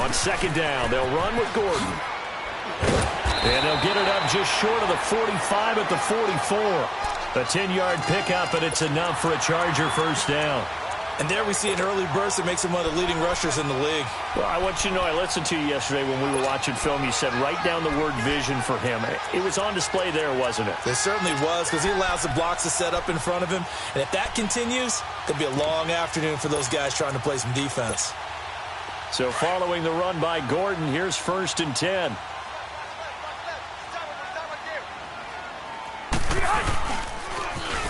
On second down, they'll run with Gordon. And they'll get it up just short of the 45 at the 44. A 10-yard pickup, and it's enough for a Charger first down. And there we see an early burst that makes him one of the leading rushers in the league. Well, I want you to know, I listened to you yesterday when we were watching film. You said write down the word vision for him. It was on display there, wasn't it? It certainly was, because he allows the blocks to set up in front of him. And if that continues, it'll be a long afternoon for those guys trying to play some defense. So following the run by Gordon, here's 1st and 10.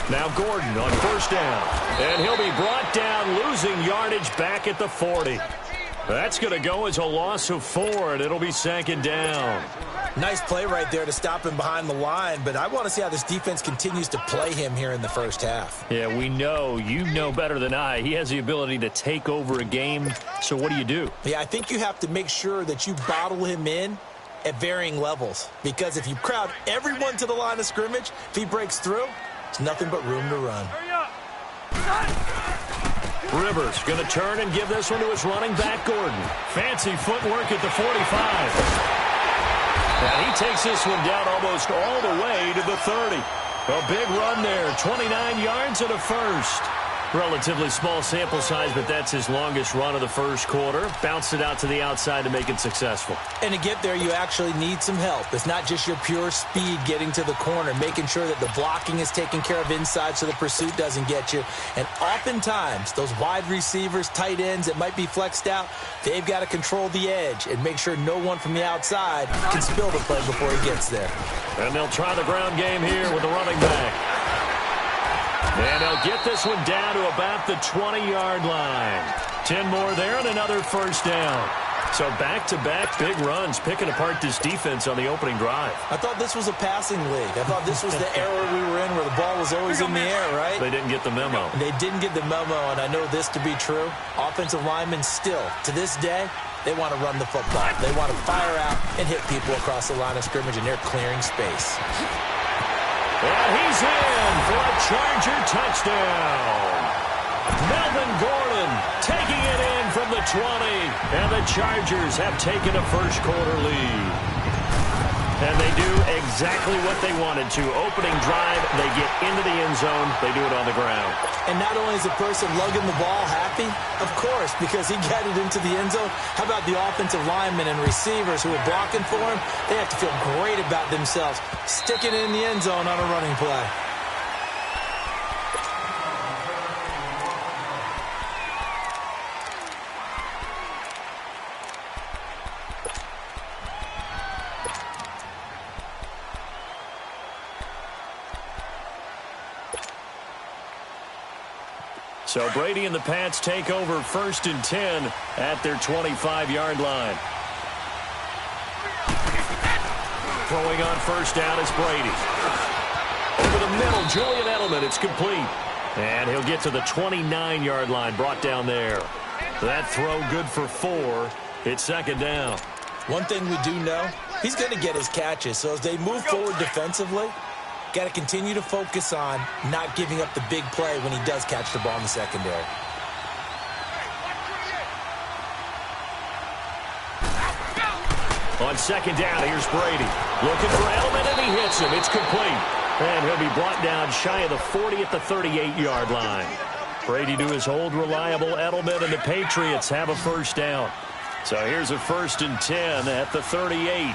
Now Gordon on 1st down. And he'll be brought down, losing yardage back at the 40. That's going to go as a loss of 4, and it'll be 2nd down. Nice play right there to stop him behind the line, but I want to see how this defense continues to play him here in the first half. Yeah, we know. You know better than I. He has the ability to take over a game, so what do? Yeah, I think you have to make sure that you bottle him in at varying levels, because if you crowd everyone to the line of scrimmage, if he breaks through, there's nothing but room to run. Rivers going to turn and give this one to his running back, Gordon. Fancy footwork at the 45. And he takes this one down almost all the way to the 30. A big run there, 29 yards and a first. Relatively small sample size, but that's his longest run of the first quarter. Bounced it out to the outside to make it successful. And to get there, you actually need some help. It's not just your pure speed getting to the corner, making sure that the blocking is taken care of inside so the pursuit doesn't get you. And oftentimes, those wide receivers, tight ends that might be flexed out, they've got to control the edge and make sure no one from the outside can spill the play before he gets there. And they'll try the ground game here with the running back. And they'll get this one down to about the 20-yard line. 10 more there and another first down. So back-to-back big runs, picking apart this defense on the opening drive. I thought this was a passing league. I thought this was the era we were in where the ball was always in the air, right? They didn't get the memo. They didn't get the memo, and I know this to be true. Offensive linemen still, to this day, they want to run the football. They want to fire out and hit people across the line of scrimmage, and they're clearing space. And he's in for a Charger touchdown. Melvin Gordon taking it in from the 20. And the Chargers have taken a first quarter lead. And they do exactly what they wanted to. Opening drive, they get into the end zone. They do it on the ground. And not only is the person lugging the ball happy, of course, because he got it into the end zone. How about the offensive linemen and receivers who are blocking for him? They have to feel great about themselves, sticking it in the end zone on a running play. So Brady and the Pats take over 1st and 10 at their 25-yard line. Throwing on first down is Brady. Over the middle, Julian Edelman, it's complete. And he'll get to the 29-yard line, brought down there. That throw good for 4. It's 2nd down. One thing we do know, he's going to get his catches. So as they move forward defensively, got to continue to focus on not giving up the big play when he does catch the ball in the secondary. On 2nd down, here's Brady. Looking for Edelman, and he hits him. It's complete. And he'll be brought down shy of the 40 at the 38-yard line. Brady to his old reliable Edelman, and the Patriots have a first down. So here's a 1st and 10 at the 38.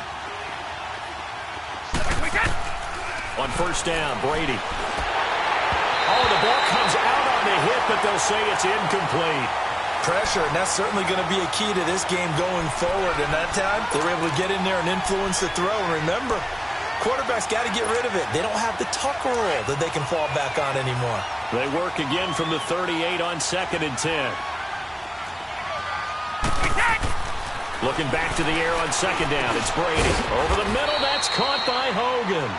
On first down, Brady. Oh, the ball comes out on the hit, but they'll say it's incomplete. Pressure, and that's certainly going to be a key to this game going forward. And that time, they were able to get in there and influence the throw. And remember, quarterbacks got to get rid of it. They don't have the tuck rule that they can fall back on anymore. They work again from the 38 on 2nd and 10. Looking back to the air on 2nd down, it's Brady. Over the middle, that's caught by Hogan.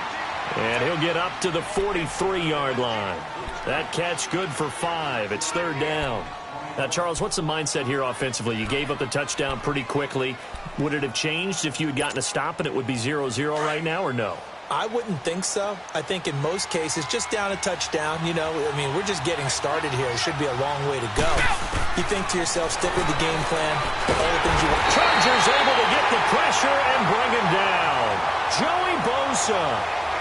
And he'll get up to the 43-yard line. That catch good for 5. It's 3rd down. Now, Charles, what's the mindset here offensively? You gave up the touchdown pretty quickly. Would it have changed if you had gotten a stop and it would be 0-0 right now, or no? I wouldn't think so. I think in most cases, just down a touchdown, you know, I mean, we're just getting started here. It should be a long way to go. You think to yourself, stick with the game plan, all the things you want. Chargers able to get the pressure and bring him down. Joey Bosa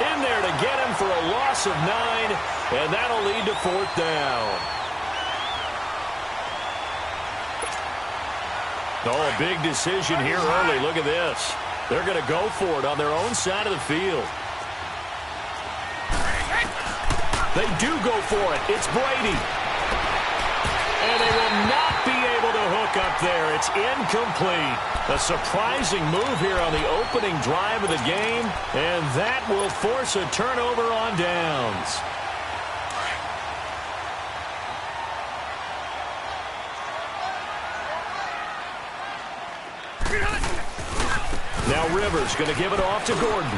in there to get him for a loss of 9, and that'll lead to 4th down. Oh, a big decision here early. Look at this. They're going to go for it on their own side of the field. They do go for it. It's Brady. And they will not be able to hook up there. It's incomplete. A surprising move here on the opening drive of the game, and that will force a turnover on downs. Now Rivers going to give it off to Gordon.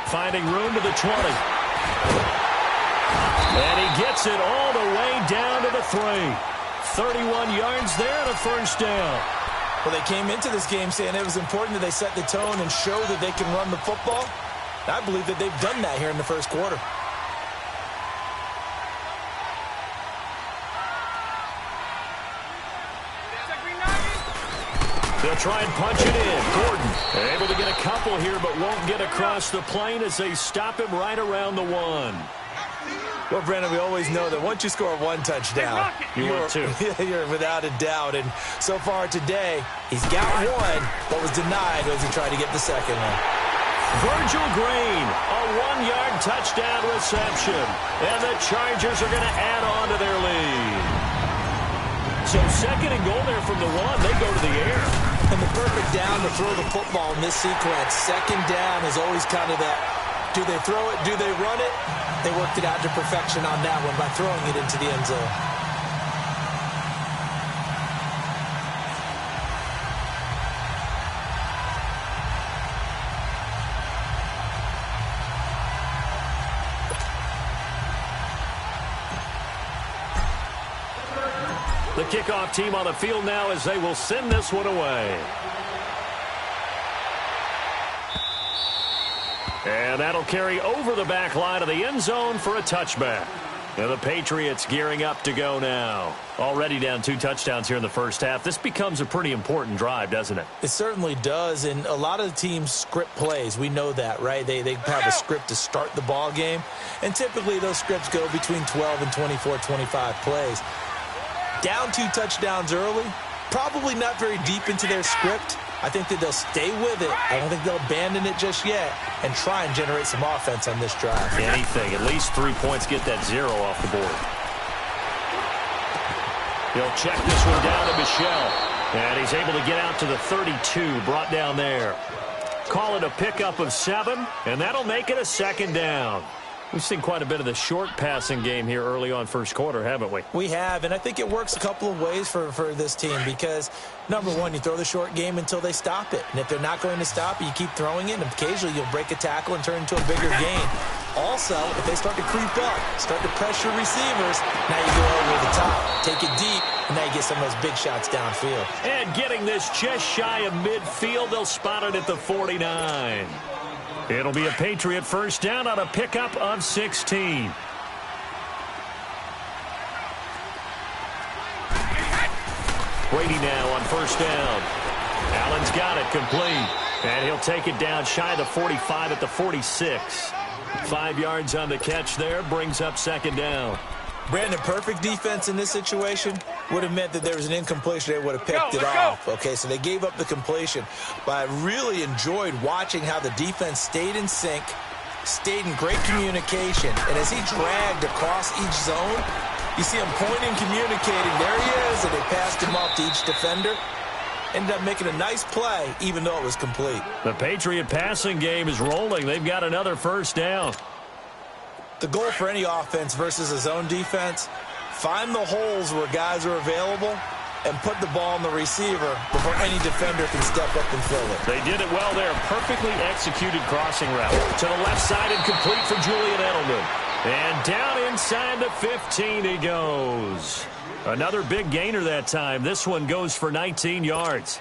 Finding room to the 20. And he gets it all the way down to the 3. 31 yards there and a 1st down. Well, they came into this game saying it was important that they set the tone and show that they can run the football. I believe that they've done that here in the first quarter. They'll try and punch it in. Gordon able to get a couple here, but won't get across the plane as they stop him right around the 1. Well, Brandon, we always know that once you score 1 touchdown, you're without a doubt. And so far today, he's got 1, but was denied as he tried to get the second one. Virgil Green, a 1-yard touchdown reception. And the Chargers are going to add on to their lead. So 2nd and goal there from the 1. They go to the air. And the perfect down to throw the football in this sequence. 2nd down is always kind of that, do they throw it, do they run it? They worked it out to perfection on that one by throwing it into the end zone. The kickoff team on the field now as they will send this one away. And that'll carry over the back line of the end zone for a touchback. And the Patriots gearing up to go now. Already down 2 touchdowns here in the first half. This becomes a pretty important drive, doesn't it? It certainly does, and a lot of the teams script plays. We know that, right? They have a script to start the ball game, and typically those scripts go between 12 and 24, 25 plays. Down 2 touchdowns early, probably not very deep into their script. I think that they'll stay with it. I don't think they'll abandon it just yet and try and generate some offense on this drive. Anything. At least 3 points, get that 0 off the board. He'll check this one down to Michelle. And he's able to get out to the 32, brought down there. Call it a pickup of 7, and that'll make it a 2nd down. We've seen quite a bit of the short passing game here early on first quarter, haven't we? We have, and I think it works a couple of ways for this team because, number one, you throw the short game until they stop it. And if they're not going to stop it, you keep throwing it, and occasionally you'll break a tackle and turn into a bigger gain. Also, if they start to creep up, start to pressure receivers, now you go over the top, take it deep, and now you get some of those big shots downfield. And getting this just shy of midfield, they'll spot it at the 49. It'll be a Patriot first down on a pickup of 16. Brady now on first down. Allen's got it complete. And he'll take it down shy of the 45 at the 46. 5 yards on the catch there, brings up 2nd down. Brandon, perfect defense in this situation would have meant that there was an incompletion. They would have picked it off. Okay, so they gave up the completion. But I really enjoyed watching how the defense stayed in sync, stayed in great communication. And as he dragged across each zone, you see him pointing, communicating. There he is, and they passed him off to each defender. Ended up making a nice play, even though it was complete. The Patriot passing game is rolling. They've got another first down. The goal for any offense versus a zone defense, find the holes where guys are available and put the ball on the receiver before any defender can step up and fill it. They did it well there. Perfectly executed crossing route. To the left side and complete for Julian Edelman. And down inside the 15 he goes. Another big gainer that time. This one goes for 19 yards.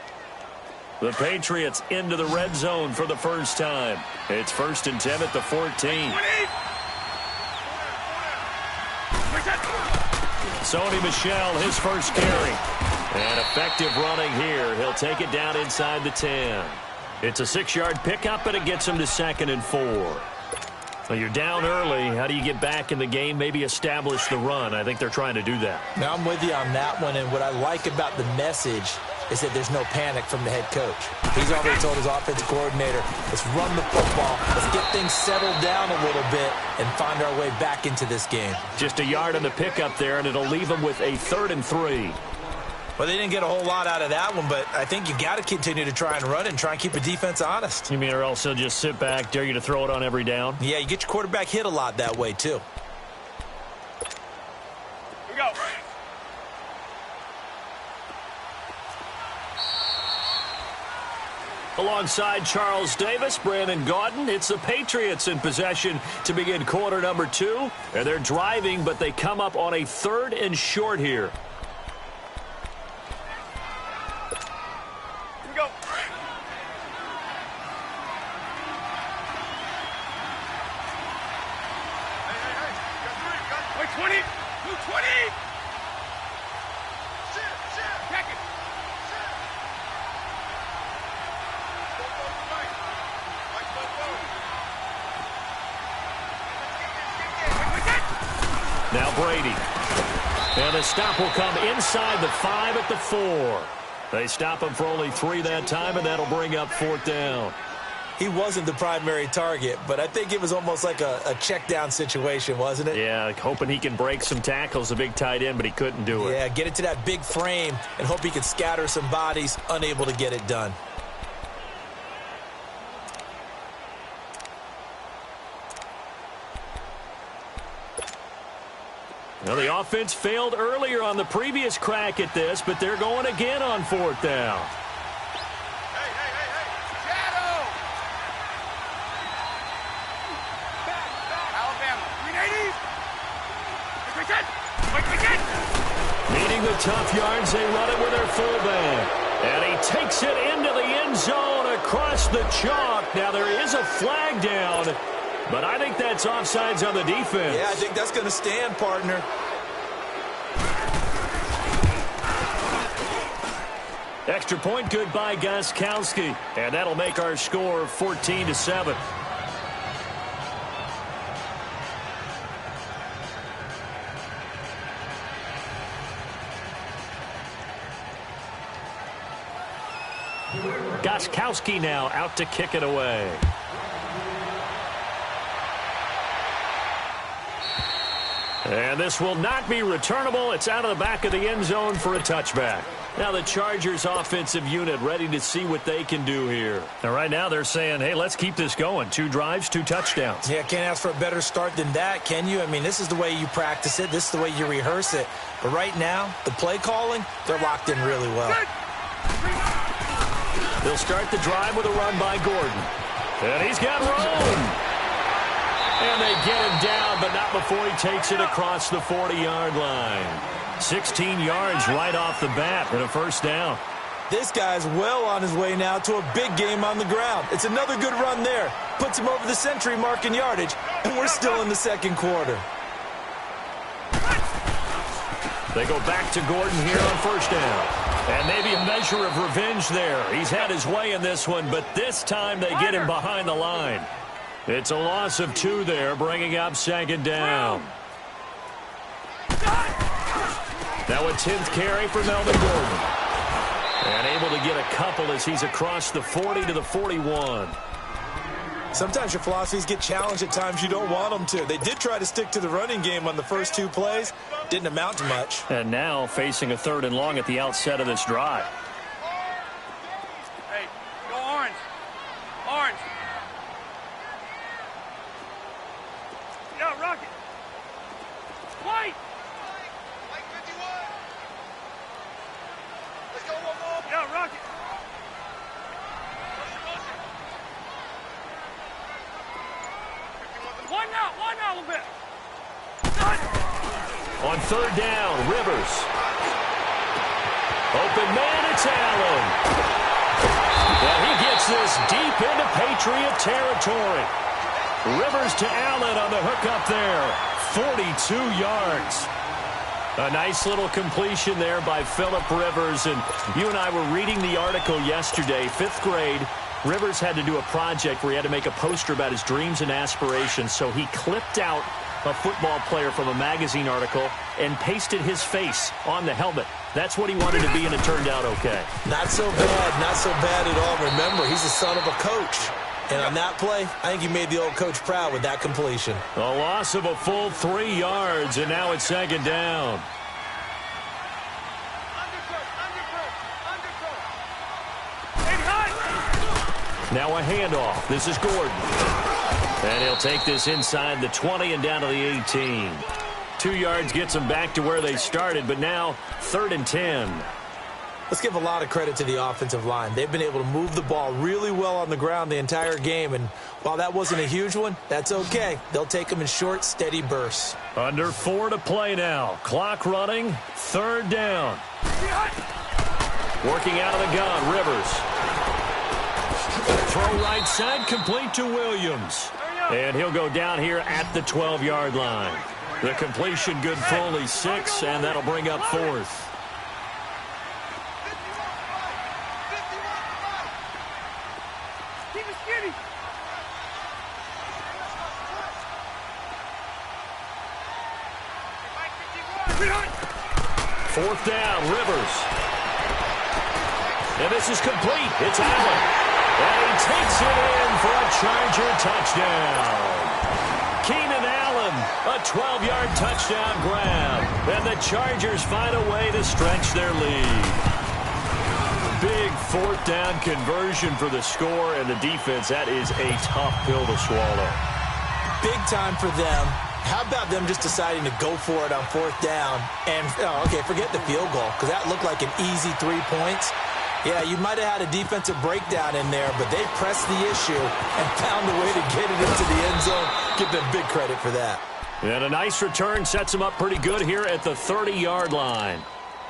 The Patriots into the red zone for the first time. It's 1st and 10 at the 14. Sony Michel, his first carry. And effective running here. He'll take it down inside the 10. It's a 6-yard pickup, and it gets him to 2nd and 4. Well, you're down early. How do you get back in the game? Maybe establish the run. I think they're trying to do that. Now, I'm with you on that one, and what I like about the message is that there's no panic from the head coach. He's already told his offensive coordinator, let's run the football, let's get things settled down a little bit and find our way back into this game. Just a yard on the pickup there, and it'll leave them with a 3rd and 3. Well, they didn't get a whole lot out of that one, but I think you got to continue to try and run and try and keep the defense honest. You mean or else they'll just sit back, dare you to throw it on every down? Yeah, you get your quarterback hit a lot that way, too. Here we go. Alongside Charles Davis, Brandon Gaudin, it's the Patriots in possession to begin quarter number 2. And they're driving, but they come up on a 3rd and short here. Here we go. Hey. 20. 220. Check it. Now Brady. And the stop will come inside the 5 at the 4. They stop him for only 3 that time, and that'll bring up 4th down. He wasn't the primary target, but I think it was almost like a check down situation, wasn't it? Yeah, hoping he can break some tackles, a big tight end, but he couldn't do it. Yeah, get it to that big frame and hope he can scatter some bodies, unable to get it done. Well, the offense failed earlier on the previous crack at this, but they're going again on 4th down. Hey. Shadow. Back. Alabama. 380. Needing the tough yards, they run it with their fullback. And he takes it into the end zone across the chalk. Now, there is a flag down, but I think that's offsides on the defense. Yeah, I think that's going to stand, partner. Extra point good by Gostkowski. And that'll make our score 14-7. Gostkowski now out to kick it away. And this will not be returnable. It's out of the back of the end zone for a touchback. Now the Chargers offensive unit ready to see what they can do here. Now right now they're saying, hey, let's keep this going. 2 drives, 2 touchdowns. Yeah, can't ask for a better start than that, can you? I mean, this is the way you practice it. This is the way you rehearse it. But right now, the play calling, they're locked in really well. They'll start the drive with a run by Gordon. And he's got room. And they get him down, but not before he takes it across the 40-yard line. 16 yards right off the bat and a first down. This guy's well on his way now to a big game on the ground. It's another good run there. Puts him over the century mark in yardage, and we're still in the second quarter. They go back to Gordon here on first down. And maybe a measure of revenge there. He's had his way in this one, but this time they get him behind the line. It's a loss of 2 there, bringing up second down. Now a 10th carry for Melvin Gordon. And able to get a couple as he's across the 40 to the 41. Sometimes your philosophies get challenged at times you don't want them to. They did try to stick to the running game on the first 2 plays. Didn't amount to much. And now facing a 3rd and long at the outset of this drive. Hey, go orange. Orange. Yeah, Rocket. White. White 51. Let's go one more. Yeah, Rocket. One now a little bit. On 3rd down, Rivers. Open man, it's Allen. this deep into Patriot territory. Rivers to Allen on the hook up there. 42 yards. A nice little completion there by Phillip Rivers. And you and I were reading the article yesterday, 5th grade. Rivers had to do a project where he had to make a poster about his dreams and aspirations. So he clipped out a football player from a magazine article and pasted his face on the helmet. That's what he wanted to be, and it turned out okay. Not so bad at all. Remember, he's the son of a coach. And on that play, I think he made the old coach proud with that completion. A loss of a full 3 yards, and now it's 2nd down. Now a handoff. This is Gordon. And he'll take this inside the 20 and down to the 18. 2 yards gets them back to where they started, but now 3rd and 10. Let's give a lot of credit to the offensive line. They've been able to move the ball really well on the ground the entire game, and while that wasn't a huge one, that's okay. They'll take them in short, steady bursts. Under 4 to play now. Clock running. 3rd down. Working out of the gun, Rivers. Throw right side, complete to Williams. And he'll go down here at the 12-yard line. The completion good for only 6, and that'll bring up 4th. Fourth down, Rivers. And this is complete. It's Allen. And he takes it in for a Charger touchdown. Keenan Allen, a 12-yard touchdown grab. And the Chargers find a way to stretch their lead. Big 4th down conversion for the score, and the defense, that is a tough pill to swallow. Big time for them. How about them just deciding to go for it on 4th down? And, okay, forget the field goal, because that looked like an easy 3 points. Yeah, you might have had a defensive breakdown in there, but they pressed the issue and found a way to get it into the end zone. Give them big credit for that. And a nice return sets them up pretty good here at the 30-yard line.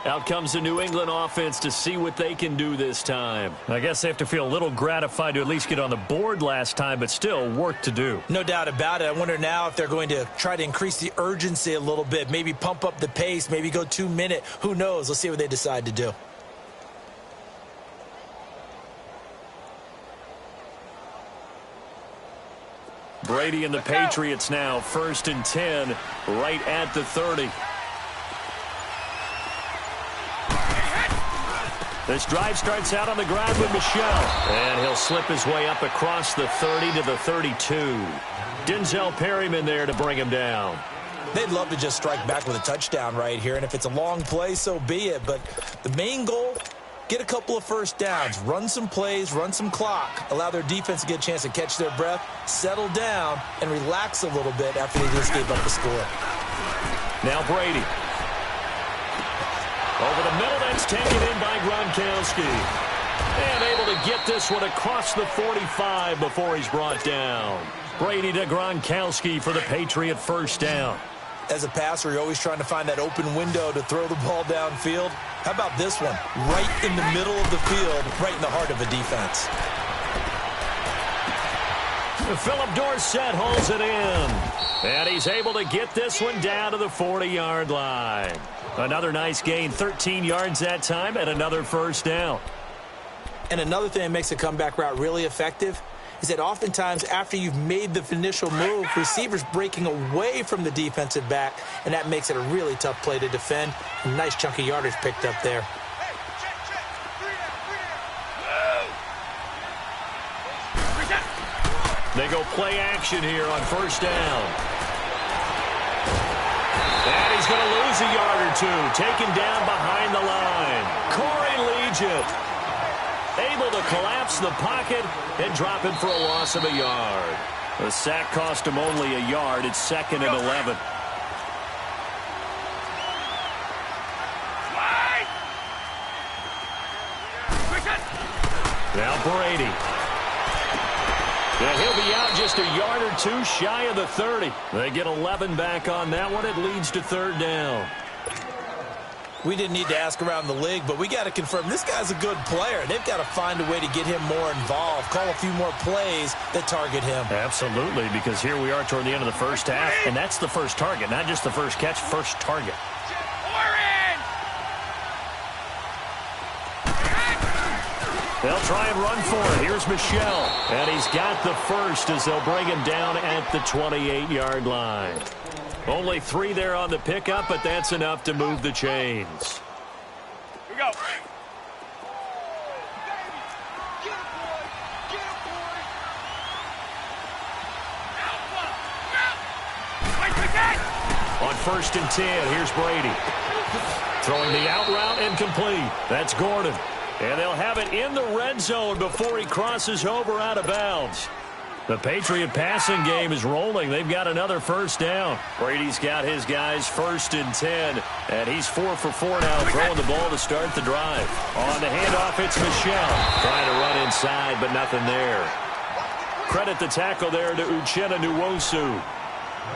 Out comes the New England offense to see what they can do this time. I guess they have to feel a little gratified to at least get on the board last time, but still work to do. No doubt about it. I wonder now if they're going to try to increase the urgency a little bit, maybe pump up the pace, maybe go 2-minute. Who knows? Let's see what they decide to do. Brady and the Patriots now 1st and 10 right at the 30. This drive starts out on the ground with Michel. And he'll slip his way up across the 30 to the 32. Denzel Perryman there to bring him down. They'd love to just strike back with a touchdown right here. And if it's a long play, so be it. But the main goal, get a couple of first downs. Run some plays, run some clock. Allow their defense to get a chance to catch their breath, settle down, and relax a little bit after they just gave up the score. Now Brady. Over the middle, that's taken in by Gronkowski. And able to get this one across the 45 before he's brought down. Brady to Gronkowski for the Patriot 1st down. As a passer, you're always trying to find that open window to throw the ball downfield. How about this one? Right in the middle of the field, right in the heart of a defense. Philip Dorsett holds it in. And he's able to get this one down to the 40-yard line. Another nice gain, 13 yards that time, and another 1st down. And another thing that makes a comeback route really effective is that oftentimes after you've made the initial move, receivers breaking away from the defensive back, and that makes it a really tough play to defend. A nice chunk of yardage picked up there. They go play action here on 1st down. And he's going to lose a yard or two. Taken down behind the line. Corey Legent able to collapse the pocket and drop him for a loss of a yard. The sack cost him only a yard. It's 2nd and 11. Now Brady. And he'll be out just a yard or two shy of the 30. They get 11 back on that one. It leads to 3rd down. We didn't need to ask around the league, but we got to confirm this guy's a good player. They've got to find a way to get him more involved, call a few more plays that target him. Absolutely, because here we are toward the end of the first half, and that's the first target, not just the first catch, first target. They'll try and run for it. Here's Michel, and he's got the first as they'll bring him down at the 28-yard line. Only 3 there on the pickup, but that's enough to move the chains. Here we go. On 1st and 10, here's Brady. Throwing the out route incomplete. That's Gordon. And they'll have it in the red zone before he crosses over out of bounds. The Patriot passing game is rolling. They've got another first down. Brady's got his guys 1st and 10. And he's 4 for 4 now, throwing the ball to start the drive. On the handoff, it's Michel. Trying to run inside, but nothing there. Credit the tackle there to Uchenna Nwosu.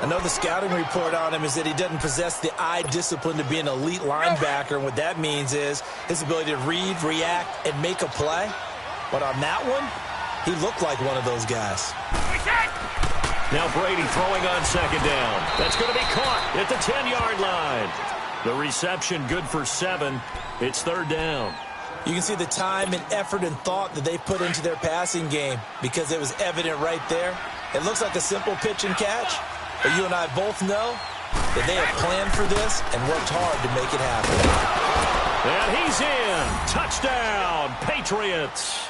I know the scouting report on him is that he doesn't possess the eye discipline to be an elite linebacker, and what that means is his ability to read, react, and make a play. But on that one, he looked like one of those guys. Now Brady throwing on 2nd down. That's going to be caught at the 10-yard line. The reception good for 7. It's 3rd down. You can see the time and effort and thought that they put into their passing game because it was evident right there. It looks like a simple pitch and catch, but you and I both know that they have planned for this and worked hard to make it happen. And he's in. Touchdown, Patriots.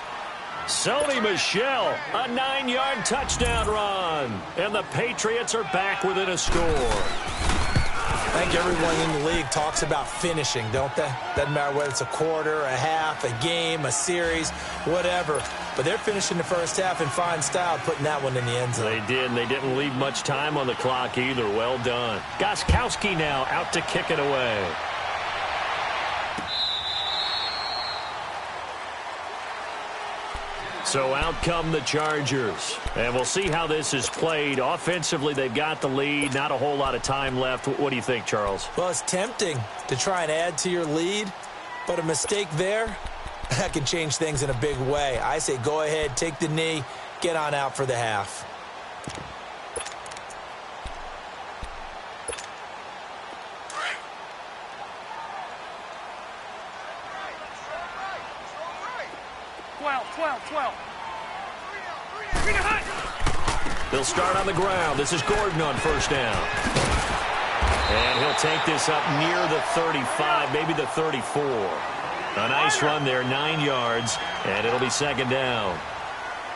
Sony Michel, a 9-yard touchdown run. And the Patriots are back within a score. I think everyone in the league talks about finishing, don't they? Doesn't matter whether it's a quarter, a half, a game, a series, whatever. But they're finishing the first half in fine style, putting that one in the end zone. They did, and they didn't leave much time on the clock either. Well done. Gostkowski now out to kick it away. So out come the Chargers. And we'll see how this is played. Offensively, they've got the lead. Not a whole lot of time left. What do you think, Charles? Well, it's tempting to try and add to your lead, but a mistake there, that can change things in a big way. I say go ahead, take the knee, get on out for the half. They'll start on the ground. This is Gordon on 1st down. And he'll take this up near the 35, maybe the 34. A nice run there, 9 yards, and it'll be 2nd down.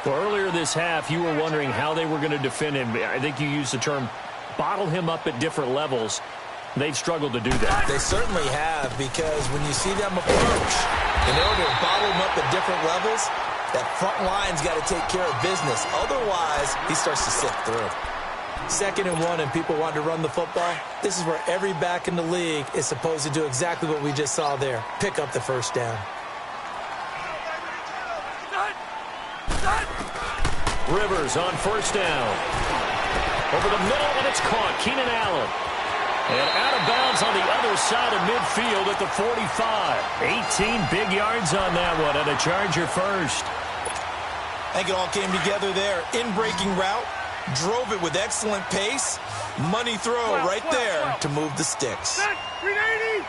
Well, earlier this half, you were wondering how they were going to defend him. I think you used the term bottle him up at different levels. They've struggled to do that. They certainly have, because when you see them approach, in order to bottle him up at different levels, that front line's got to take care of business. Otherwise, he starts to sift through. 2nd and 1, and people want to run the football. This is where every back in the league is supposed to do exactly what we just saw there. Pick up the first down. Rivers on 1st down. Over the middle, and it's caught. Keenan Allen. And out of bounds on the other side of midfield at the 45. 18 big yards on that one, and a Charger first. I think it all came together there. In-breaking route, drove it with excellent pace. Money throw right there to move the sticks. 380.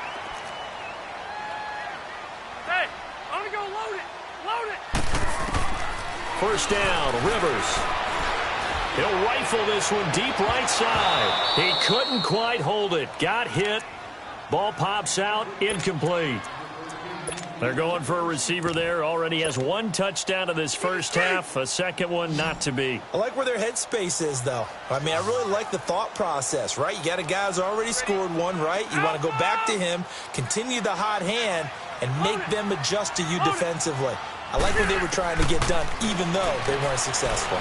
Hey, I'm going to go load it. Load it. 1st down, Rivers. He'll rifle this one deep right side. He couldn't quite hold it. Got hit. Ball pops out. Incomplete. They're going for a receiver there. Already has 1 touchdown in this first half. A 2nd one not to be. I like where their headspace is, though. I mean, I really like the thought process, right? You got a guy who's already scored 1, right? You want to go back to him, continue the hot hand, and make them adjust to you defensively. I like what they were trying to get done, even though they weren't successful.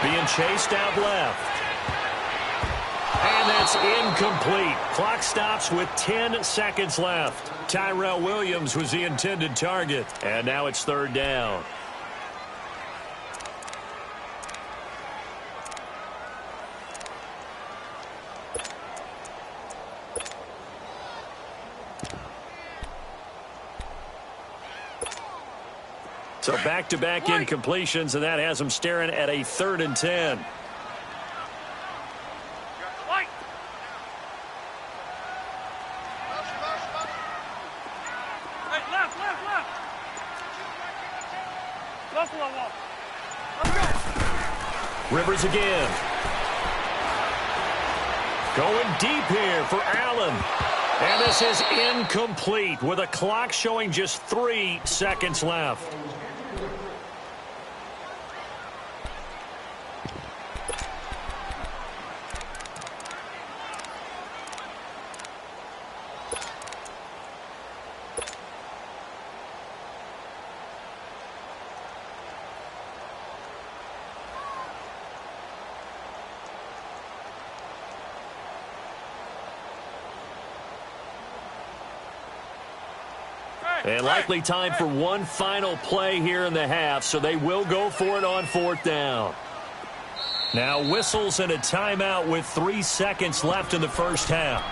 Being chased out left. And that's incomplete. Clock stops with 10 seconds left. Tyrell Williams was the intended target. And now it's 3rd down. Back-to-back incompletions, and that has them staring at a 3rd and 10. Rivers again. Going deep here for Allen. And this is incomplete with a clock showing just 3 seconds left. And likely time for one final play here in the half, so they will go for it on 4th down. Now whistles and a timeout with 3 seconds left in the first half.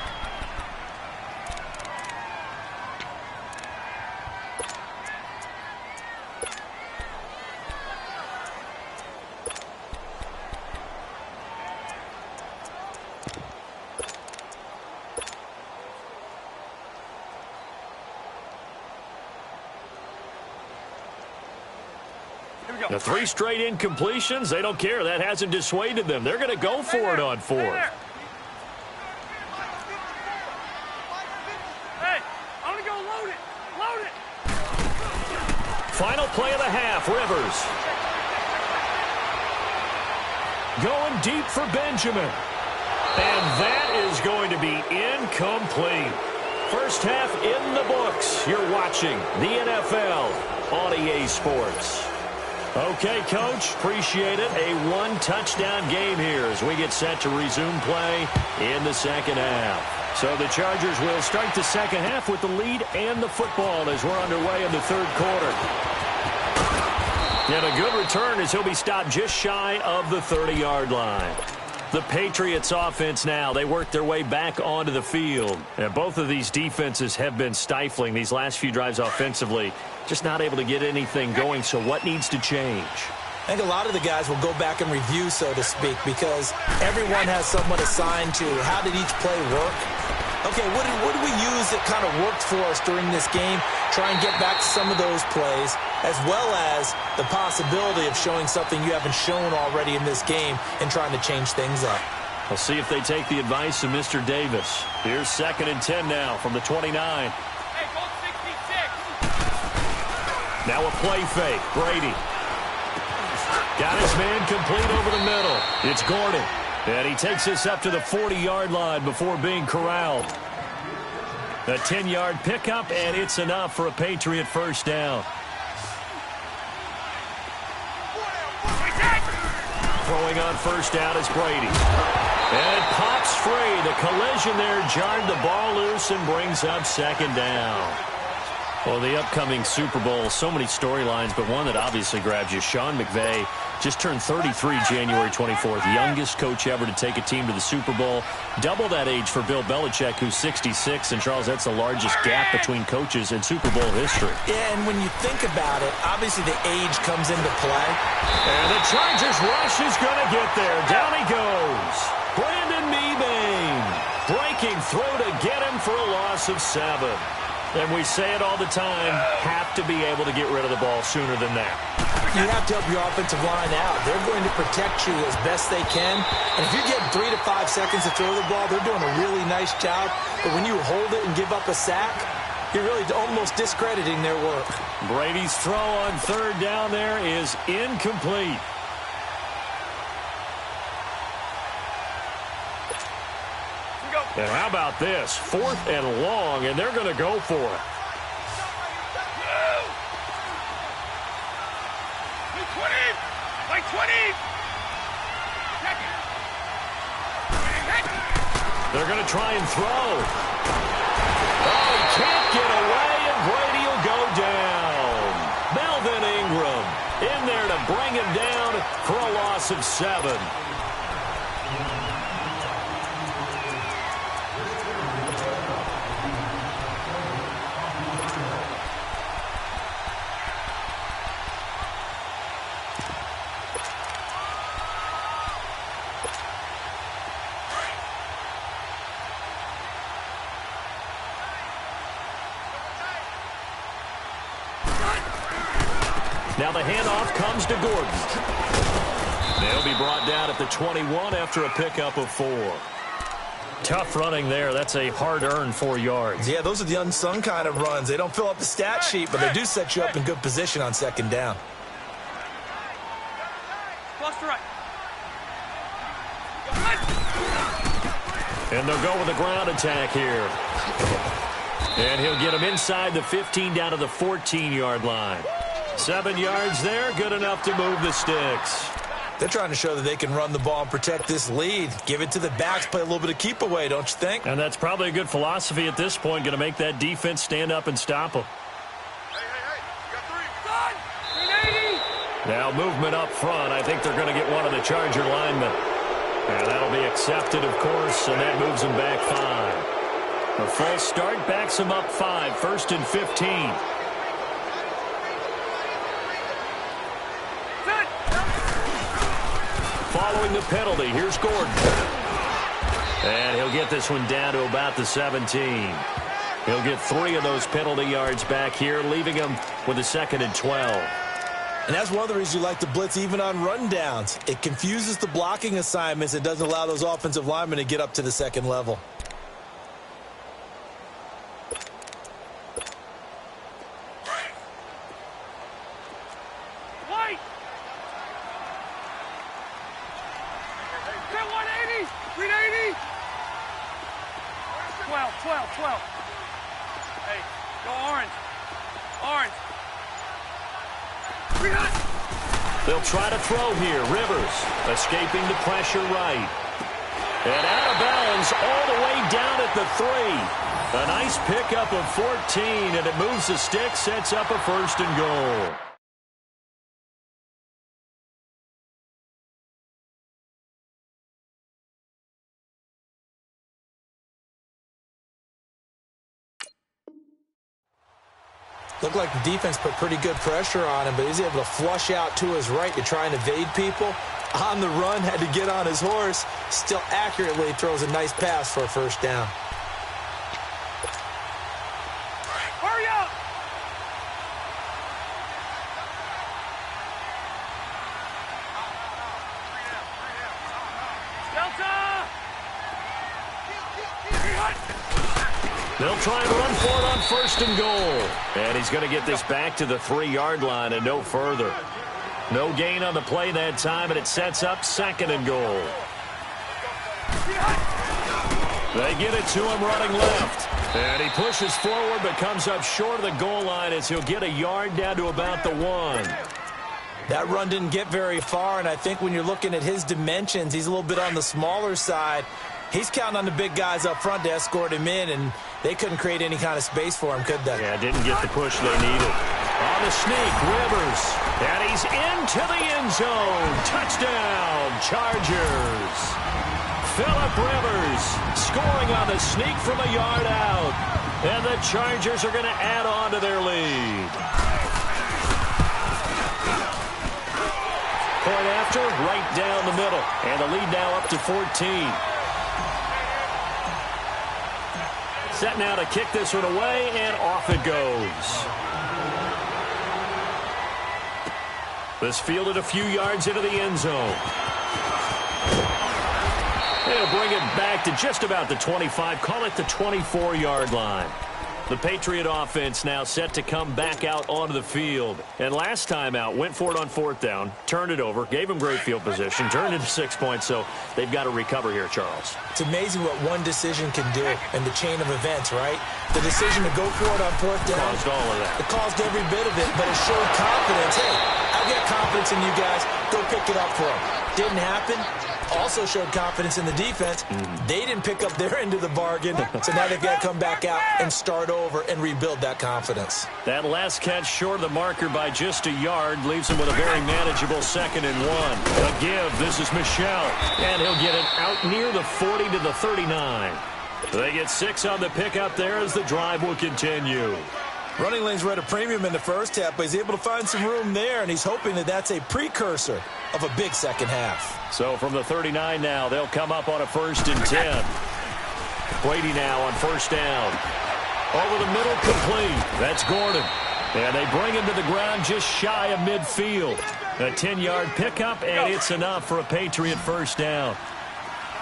The 3 straight incompletions, they don't care. That hasn't dissuaded them. They're going to go for it on 4th. Hey, I'm going to go load it. Load it. Final play of the half, Rivers. Going deep for Benjamin. And that is going to be incomplete. First half in the books. You're watching the NFL on EA Sports. Okay, Coach, appreciate it. A 1-touchdown game here as we get set to resume play in the second half. So the Chargers will start the second half with the lead and the football as we're underway in the 3rd quarter. And a good return as he'll be stopped just shy of the 30-yard line. The Patriots offense now, they work their way back onto the field. And both of these defenses have been stifling these last few drives offensively. Just not able to get anything going, so what needs to change? I think a lot of the guys will go back and review, so to speak, because everyone has someone assigned to how did each play work. Okay, what did we use that kind of worked for us during this game? Try and get back to some of those plays, as well as the possibility of showing something you haven't shown already in this game and trying to change things up. We'll see if they take the advice of Mr. Davis. Here's 2nd and 10 now from the 29. Hey, go 66. Now a play fake. Brady. Got his man complete over the middle. It's Gordon. And he takes this up to the 40-yard line before being corralled. A 10-yard pickup, and it's enough for a Patriot first down. Throwing on first down is Brady. And it pops free. The collision there jarred the ball loose and brings up 2nd down. Well, the upcoming Super Bowl, so many storylines, but one that obviously grabs you. Sean McVay just turned 33 January 24th, youngest coach ever to take a team to the Super Bowl. Double that age for Bill Belichick, who's 66. And, Charles, that's the largest gap between coaches in Super Bowl history. Yeah, and when you think about it, obviously the age comes into play. And the Chargers rush is going to get there. Down he goes. Brandon Mebane breaking through to get him for a loss of 7. And we say it all the time, have to be able to get rid of the ball sooner than that. You have to help your offensive line out. They're going to protect you as best they can. And if you're getting 3 to 5 seconds to throw the ball, they're doing a really nice job. But when you hold it and give up a sack, you're really almost discrediting their work. Brady's throw on 3rd down there is incomplete. And how about this? 4th and long, and they're going to go for it. Like 20. They're going to try and throw. Oh, he can't get away, and Brady will go down. Melvin Ingram in there to bring him down for a loss of 7. Now the handoff comes to Gordon. They'll be brought down at the 21 after a pickup of 4. Tough running there. That's a hard-earned 4 yards. Yeah, those are the unsung kind of runs. They don't fill up the stat sheet, but they do set you up in good position on second down. Cluster right. And they'll go with a ground attack here. And he'll get him inside the 15 down to the 14-yard line. 7 yards there, good enough to move the sticks. They're trying to show that they can run the ball and protect this lead. Give it to the backs, play a little bit of keep away, don't you think? And that's probably a good philosophy at this point, going to make that defense stand up and stop them. Now movement up front. I think they're going to get one of the Charger linemen. And that'll be accepted, of course, and that moves them back 5. A false start backs them up 5, 1st and 15. Following the penalty, here's Gordon. And he'll get this one down to about the 17. He'll get 3 of those penalty yards back here, leaving him with a 2nd and 12. And that's one of the reasons you like to blitz even on rundowns. It confuses the blocking assignments. It doesn't allow those offensive linemen to get up to the second level. White! 180! 380! 12. Hey, go orange. Orange. They'll try to throw here. Rivers escaping the pressure right. And out of bounds all the way down at the 3. A nice pickup of 14, and it moves the stick, sets up a 1st and goal. Looked like the defense put pretty good pressure on him, but he's able to flush out to his right to try and evade people. On the run, had to get on his horse. Still accurately throws a nice pass for a 1st down. Hurry up! Delta! They'll try and run for it on 1st and goal. And he's going to get this back to the 3-yard line and no further. No gain on the play that time, and it sets up 2nd and goal. They get it to him running left. And he pushes forward but comes up short of the goal line as he'll get a yard down to about the 1. That run didn't get very far, and I think when you're looking at his dimensions, he's a little bit on the smaller side. He's counting on the big guys up front to escort him in, and they couldn't create any kind of space for him, could they? Yeah, didn't get the push they needed. On the sneak, Rivers. And he's into the end zone. Touchdown, Chargers. Phillip Rivers scoring on the sneak from a yard out. And the Chargers are going to add on to their lead. Point after, right down the middle. And the lead now up to 14. Set now to kick this one away, and off it goes. This fielded a few yards into the end zone. They'll bring it back to just about the 25, call it the 24-yard line. The Patriot offense now set to come back out onto the field. And last time out, went for it on 4th down, turned it over, gave them great field position, turned it to 6 points, so they've got to recover here, Charles. It's amazing what one decision can do in the chain of events, right? The decision to go for it on 4th down. Caused all of that. It caused every bit of it, but it showed confidence. Hey, I've got confidence in you guys. Go pick it up for them. Didn't happen. Also showed confidence in the defense. They didn't pick up their end of the bargain, so now they've got to come back out and start over and rebuild that confidence. That last catch short of the marker by just a yard leaves him with a very manageable 2nd and 1. A give, this is Michel, and he'll get it out near the 40 to the 39. They get 6 on the pickup there as the drive will continue. Running lanes were at a premium in the first half, but he's able to find some room there, and he's hoping that that's a precursor of a big second half. So from the 39 now, they'll come up on a 1st and 10. Brady now on 1st down. Over the middle, complete. That's Gordon. And they bring him to the ground just shy of midfield. A 10-yard pickup, and it's enough for a Patriot first down.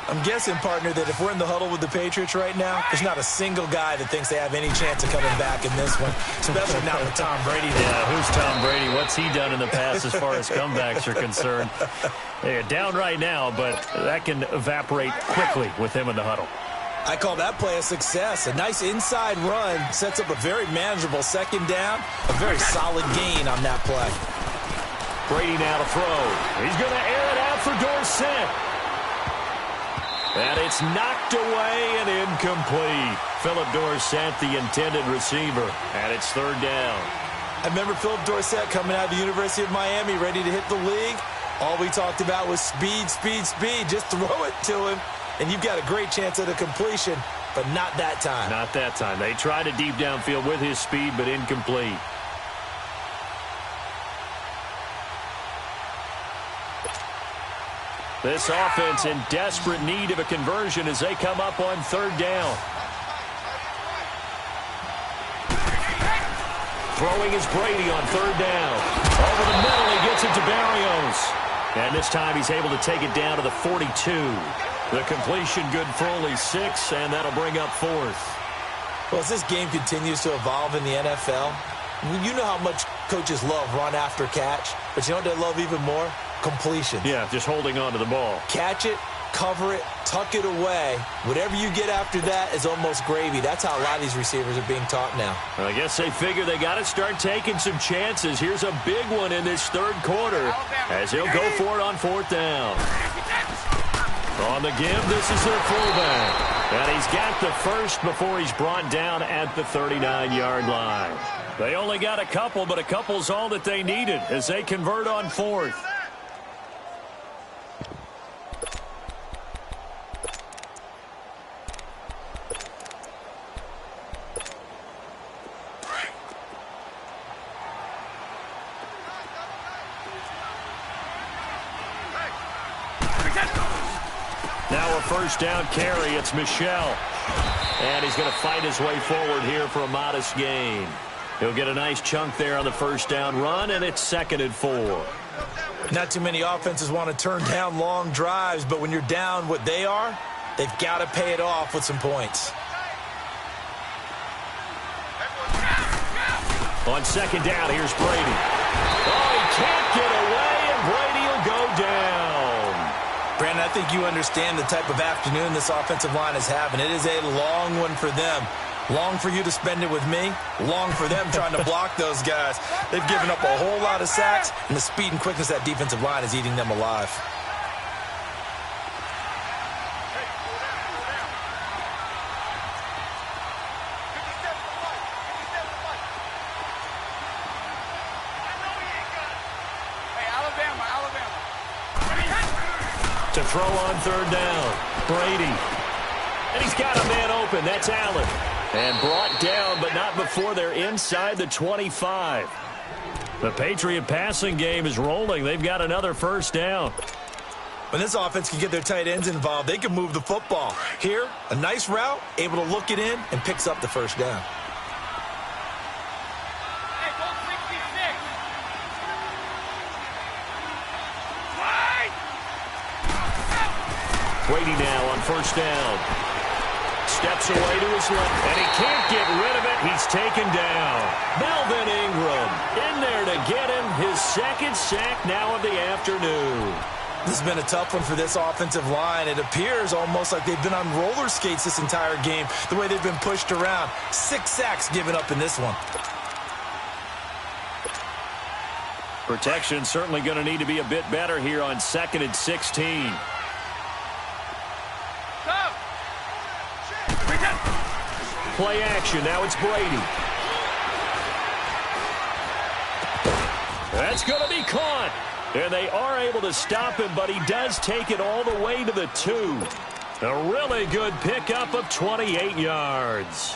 I'm guessing, partner, that if we're in the huddle with the Patriots right now, there's not a single guy that thinks they have any chance of coming back in this one, especially not with Tom Brady there. Yeah, who's Tom Brady? What's he done in the past as far as comebacks are concerned? They're down right now, but that can evaporate quickly with him in the huddle. I call that play a success. A nice inside run sets up a very manageable second down, a very solid gain on that play. Brady now to throw. He's going to air it out for Dorsett. And it's knocked away and incomplete. Philip Dorsett, the intended receiver, and it's third down. I remember Philip Dorsett coming out of the University of Miami, ready to hit the league. All we talked about was speed, speed, speed. Just throw it to him, and you've got a great chance at a completion, but not that time. Not that time. They tried a deep downfield with his speed, but incomplete. This offense in desperate need of a conversion as they come up on third down. Throwing is Brady on third down. Over the middle, he gets it to Barrios. And this time he's able to take it down to the 42. The completion good for only 6, and that'll bring up fourth. Well, as this game continues to evolve in the NFL, you know how much coaches love run after catch, but you know what they love even more? Completion. Yeah, just holding on to the ball. Catch it, cover it, tuck it away. Whatever you get after that is almost gravy. That's how a lot of these receivers are being taught now. I guess they figure they got to start taking some chances. Here's a big one in this third quarter as he'll go for it on fourth down. On the give, this is their fullback. And he's got the first before he's brought down at the 39-yard line. They only got a couple, but a couple's all that they needed as they convert on fourth. Now a first down carry. It's Michel. And he's going to fight his way forward here for a modest gain. He'll get a nice chunk there on the first down run, and it's 2nd and 4. Not too many offenses want to turn down long drives, but when you're down what they are, they've got to pay it off with some points. On second down, here's Brady. Oh, he can't get away, and Brady will go down. Brandon, I think you understand the type of afternoon this offensive line is having. It is a long one for them. Long for you to spend it with me. Long for them trying to block those guys. They've given up a whole lot of sacks, and the speed and quickness of that defensive line is eating them alive. To throw on third down, Brady. And he's got a man open. That's Allen. And brought down, but not before they're inside the 25. The Patriot passing game is rolling. They've got another first down. When this offense can get their tight ends involved, they can move the football. Here, a nice route, able to look it in, and picks up the first down. Brady now on first down. Steps away to his left, and he can't get rid of it. He's taken down. Melvin Ingram in there to get him his second sack now of the afternoon. This has been a tough one for this offensive line. It appears almost like they've been on roller skates this entire game, the way they've been pushed around. 6 sacks given up in this one. Protection certainly going to need to be a bit better here on 2nd and 16. Play action. Now it's Brady. That's going to be caught. And they are able to stop him, but he does take it all the way to the 2. A really good pickup of 28 yards.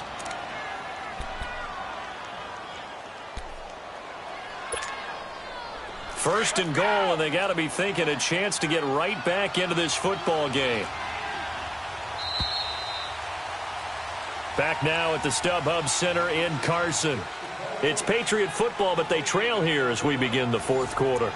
First and goal, and they got to be thinking a chance to get right back into this football game. Back now at the StubHub Center in Carson. It's Patriot football, but they trail here as we begin the fourth quarter.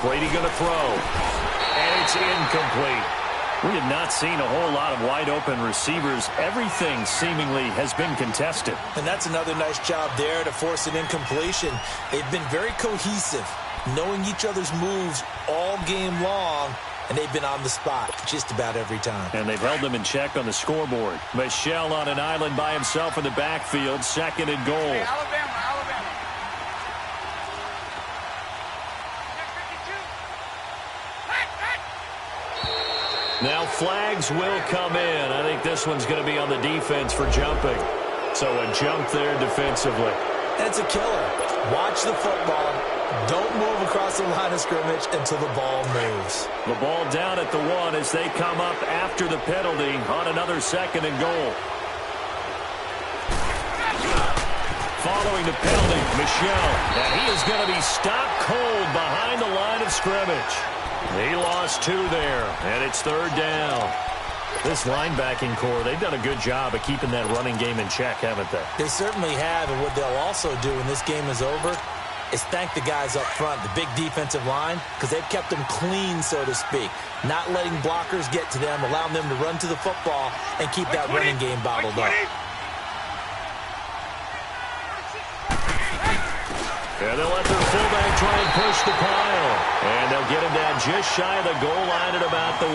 Brady going to throw, and it's incomplete. We have not seen a whole lot of wide-open receivers. Everything seemingly has been contested. And that's another nice job there to force an incompletion. They've been very cohesive, knowing each other's moves all game long, and they've been on the spot just about every time. And they've held them in check on the scoreboard. Michelle on an island by himself in the backfield, second and goal. Hey, Alabama. Now flags will come in. I think this one's going to be on the defense for jumping. So a jump there defensively. That's a killer. Watch the football. Don't move across the line of scrimmage until the ball moves. The ball down at the 1 as they come up after the penalty on another second and goal. Following the penalty, Michelle. And he is going to be stopped cold behind the line of scrimmage. He lost 2 there, and it's third down. This linebacking core, they've done a good job of keeping that running game in check, haven't they? They certainly have, and what they'll also do when this game is over is thank the guys up front, the big defensive line, because they've kept them clean, so to speak, not letting blockers get to them, allowing them to run to the football and keep that running game bottled up. And they'll let their fullback try and push the pile. And they'll get him down just shy of the goal line at about the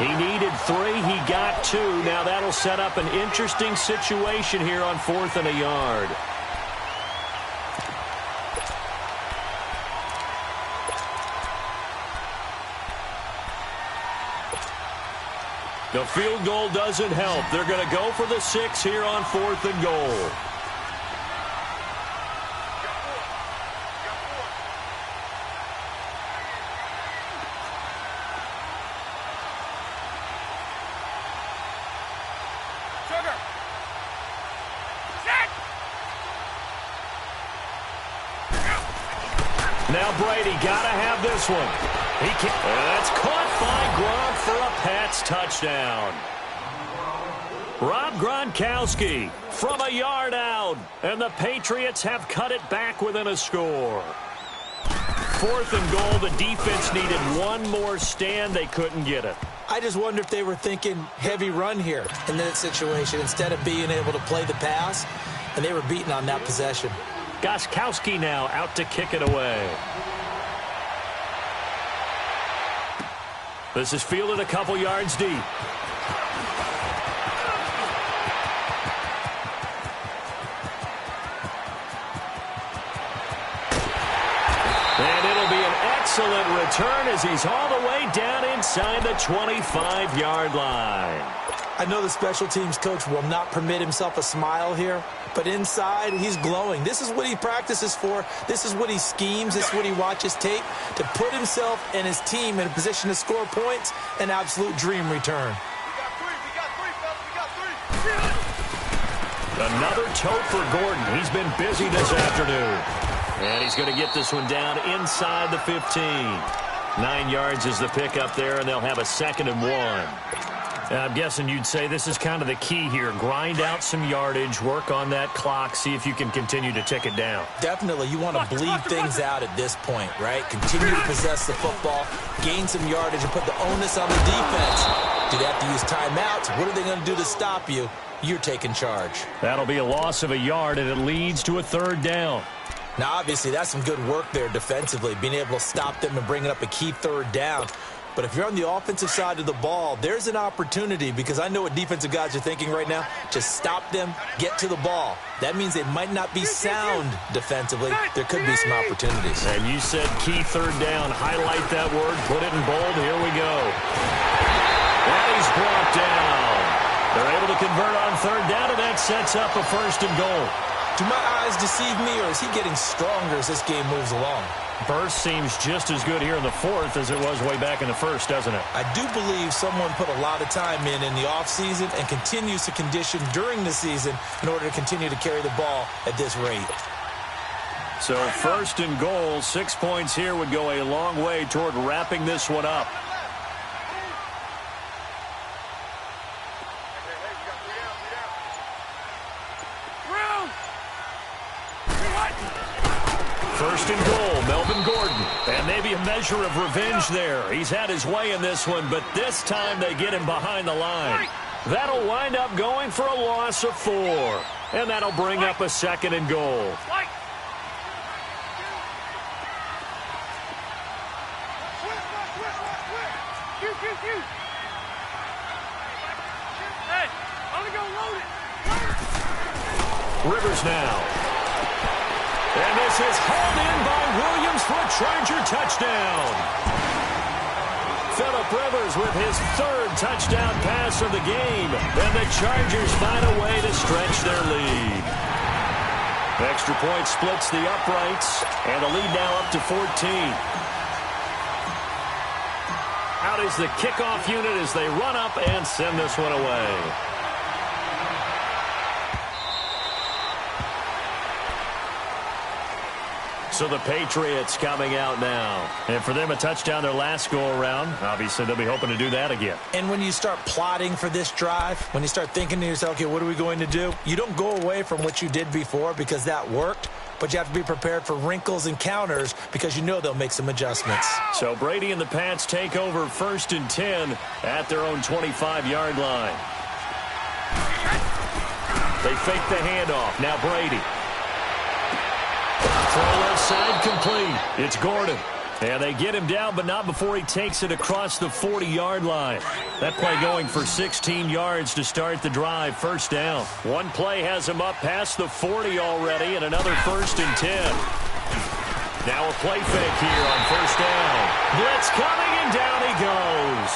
1. He needed 3. He got 2. Now that'll set up an interesting situation here on 4th and a yard. The field goal doesn't help. They're going to go for the 6 here on 4th and goal. Now Brady got to have this one. He can't. That's caught by Gronk for a Pats touchdown. Rob Gronkowski from a yard out. And the Patriots have cut it back within a score. 4th and goal. The defense needed one more stand. They couldn't get it. I just wonder if they were thinking heavy run here in that situation instead of being able to play the pass, and they were beaten on that possession. Gronkowski now out to kick it away. This is fielded a couple yards deep. And it'll be an excellent return as he's all the way down inside the 25-yard line. I know the special teams coach will not permit himself a smile here, but inside, he's glowing. This is what he practices for. This is what he schemes. This is what he watches tape to put himself and his team in a position to score points. An absolute dream return. We got three. Another tote for Gordon. He's been busy this afternoon. And he's going to get this one down inside the 15. 9 yards is the pickup there, and they'll have a 2nd and 1. I'm guessing you'd say this is kind of the key here. Grind out some yardage, work on that clock, see if you can continue to tick it down. Definitely. You want to bleed things out at this point, right? Continue to possess the football, gain some yardage, and put the onus on the defense. Do they have to use timeouts? What are they going to do to stop you? You're taking charge. That'll be a loss of a yard, and it leads to a 3rd down. Now, obviously, that's some good work there defensively, being able to stop them and bringing up a key 3rd down. But if you're on the offensive side of the ball, there's an opportunity, because I know what defensive guys are thinking right now. Just stop them, get to the ball. That means they might not be sound defensively. There could be some opportunities. And you said key 3rd down. Highlight that word. Put it in bold. Here we go. And he's brought down. They're able to convert on 3rd down, and that sets up a 1st and goal. Do my eyes deceive me, or is he getting stronger as this game moves along? Burst seems just as good here in the fourth as it was way back in the first, doesn't it? I do believe someone put a lot of time in the offseason and continues to condition during the season in order to continue to carry the ball at this rate. So first and goal, 6 points here would go a long way toward wrapping this one up. First and goal, Melvin Gordon. And maybe a measure of revenge there. He's had his way in this one, but this time they get him behind the line. That'll wind up going for a loss of 4. And that'll bring up a second and goal. Hey, I'm gonna go load it. Rivers now. And this is hauled in by Williams for a Charger touchdown. Phillip Rivers with his 3rd touchdown pass of the game. And the Chargers find a way to stretch their lead. Extra point splits the uprights. And the lead now up to 14. Out is the kickoff unit as they run up and send this one away. So the Patriots coming out now. And for them, a touchdown their last go-around. Obviously, they'll be hoping to do that again. And when you start plotting for this drive, when you start thinking to yourself, okay, what are we going to do? You don't go away from what you did before because that worked. But you have to be prepared for wrinkles and counters because you know they'll make some adjustments. So Brady and the Pats take over first and 10 at their own 25-yard line. They fake the handoff. Now Brady. Throw left side complete. It's Gordon. And they get him down, but not before he takes it across the 40-yard line. That play going for 16 yards to start the drive. First down. One play has him up past the 40 already, and another first and 10. Now a play fake here on first down. Blitz coming, and down he goes.